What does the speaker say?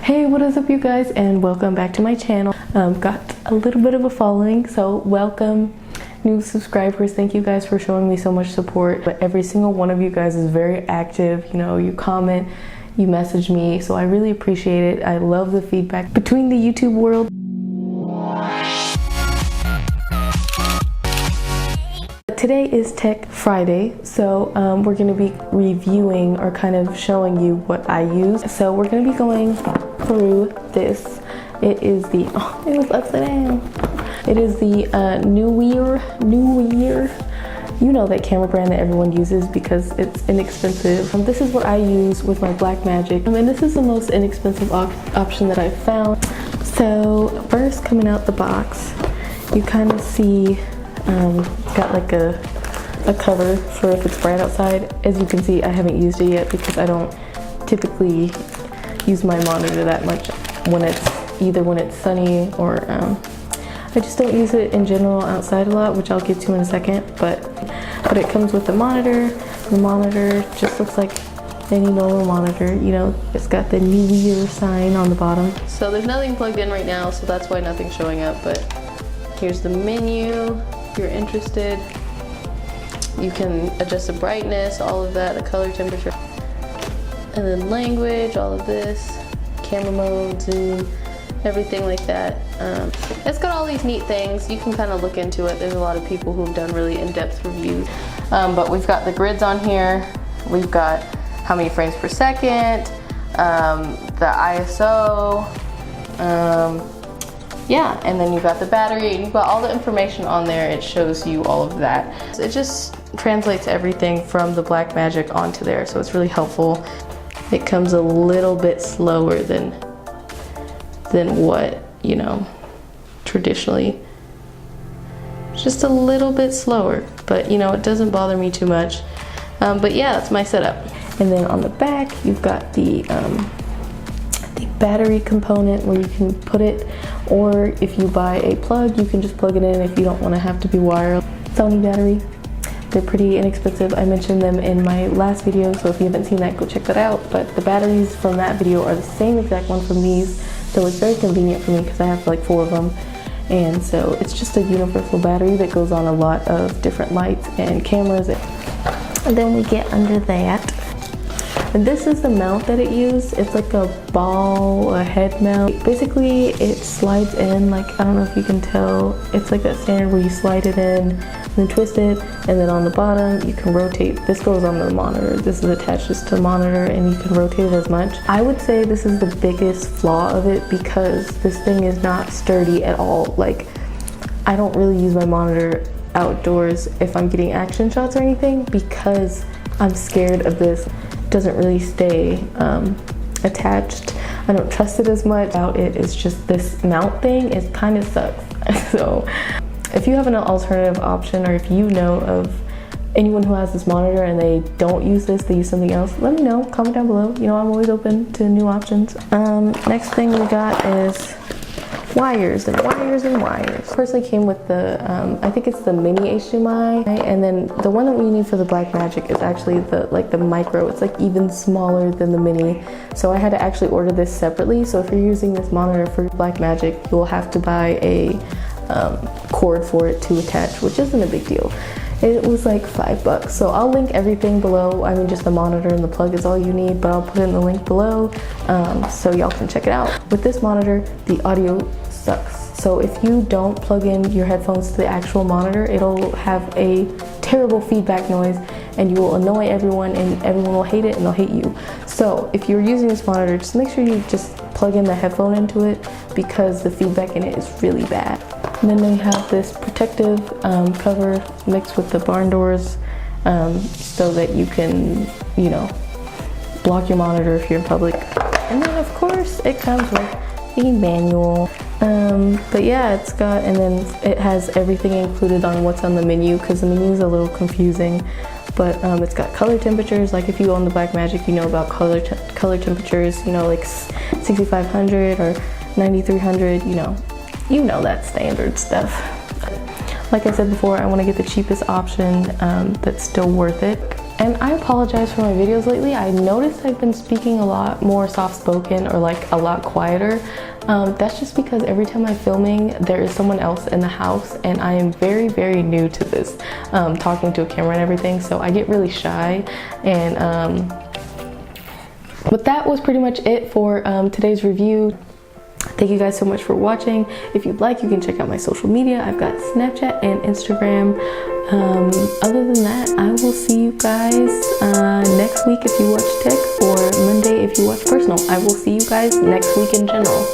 Hey, what is up you guys, and welcome back to my channel. Got a little bit of a following, so welcome new subscribers. Thank you guys for showing me so much support. But every single one of you guys is very active. You know, you comment, you message me, so I really appreciate it. I love the feedback between the YouTube world. Today is Tech Friday, so we're going to be reviewing or kind of showing you what I use. So we're going to be going through this. It is the, oh, it was upside down. It is the New Year. You know that camera brand that everyone uses because it's inexpensive. This is what I use with my Blackmagic. And this is the most inexpensive option that I've found. So first, coming out the box, you kind of see it's got like a cover for if it's bright outside. As you can see, I haven't used it yet because I don't typically use my monitor that much when it's sunny, or I just don't use it in general outside a lot, which I'll get to in a second. But it comes with the monitor. The monitor just looks like any normal monitor. You know, it's got the New Year sign on the bottom. So there's nothing plugged in right now, so that's why nothing's showing up. But here's the menu. If you're interested, you can adjust the brightness, all of that, the color temperature, and then language, all of this, camera mode, zoom, everything like that. It's got all these neat things. You can kind of look into it. There's a lot of people who've done really in-depth reviews. But we've got the grids on here. We've got how many frames per second, the ISO, yeah, and then you've got the battery, and you've got all the information on there. It shows you all of that. So it just translates everything from the Blackmagic onto there, so it's really helpful. It comes a little bit slower than what, you know, traditionally. Just a little bit slower, but you know, it doesn't bother me too much. But yeah, that's my setup. And then on the back, you've got the battery component where you can put it, or if you buy a plug, you can just plug it in if you don't want to have to be wired. Sony battery, they're pretty inexpensive. I mentioned them in my last video, so if you haven't seen that, go check that out. But the batteries from that video are the same exact one from these, so it's very convenient for me because I have like 4 of them. And so it's just a universal battery that goes on a lot of different lights and cameras. And then we get under that. And this is the mount that it used. It's like a ball, a head mount. Basically, it slides in, like, I don't know if you can tell, it's like that standard where you slide it in, then twist it, and then on the bottom, you can rotate. This goes on the monitor. This is attached just to the monitor, and you can rotate it as much. I would say this is the biggest flaw of it because this thing is not sturdy at all. Like, I don't really use my monitor outdoors if I'm getting action shots or anything because I'm scared of this. Doesn't really stay attached. I don't trust it as much. About it is just this mount thing. It kind of sucks. So if you have an alternative option, or if you know of anyone who has this monitor and they don't use this, they use something else, let me know. Comment down below. You know, I'm always open to new options. Next thing we got is wires and wires and wires. Personally came with the, I think it's the mini HDMI, and then the one that we need for the Blackmagic is actually the micro. It's like even smaller than the mini. So I had to actually order this separately. So if you're using this monitor for Blackmagic, you'll have to buy a cord for it to attach, which isn't a big deal. It was like $5, so I'll link everything below. I mean, just the monitor and the plug is all you need, but I'll put it in the link below so y'all can check it out. With this monitor, the audio sucks. So if you don't plug in your headphones to the actual monitor, it'll have a terrible feedback noise and you will annoy everyone, and everyone will hate it and they'll hate you. So if you're using this monitor, just make sure you just plug in the headphone into it because the feedback in it is really bad. And then they have this protective cover mixed with the barn doors so that you can, you know, block your monitor if you're in public. And then of course it comes with the manual. But yeah, it's got, and then it has everything included on what's on the menu because the menu is a little confusing. But it's got color temperatures. Like if you own the Blackmagic, you know about color temperatures, you know, like 6500 or 9300, you know that standard stuff. Like I said before, I want to get the cheapest option that's still worth it. And I apologize for my videos lately. I noticed I've been speaking a lot more soft-spoken or like a lot quieter. That's just because every time I'm filming, there is someone else in the house and I am very, very new to this, talking to a camera and everything. So I get really shy. And but that was pretty much it for today's review. Thank you guys so much for watching. If you'd like, you can check out my social media. I've got Snapchat and Instagram. Other than that, I will see you guys next week if you watch tech, or Monday if you watch personal. I will see you guys next week in general.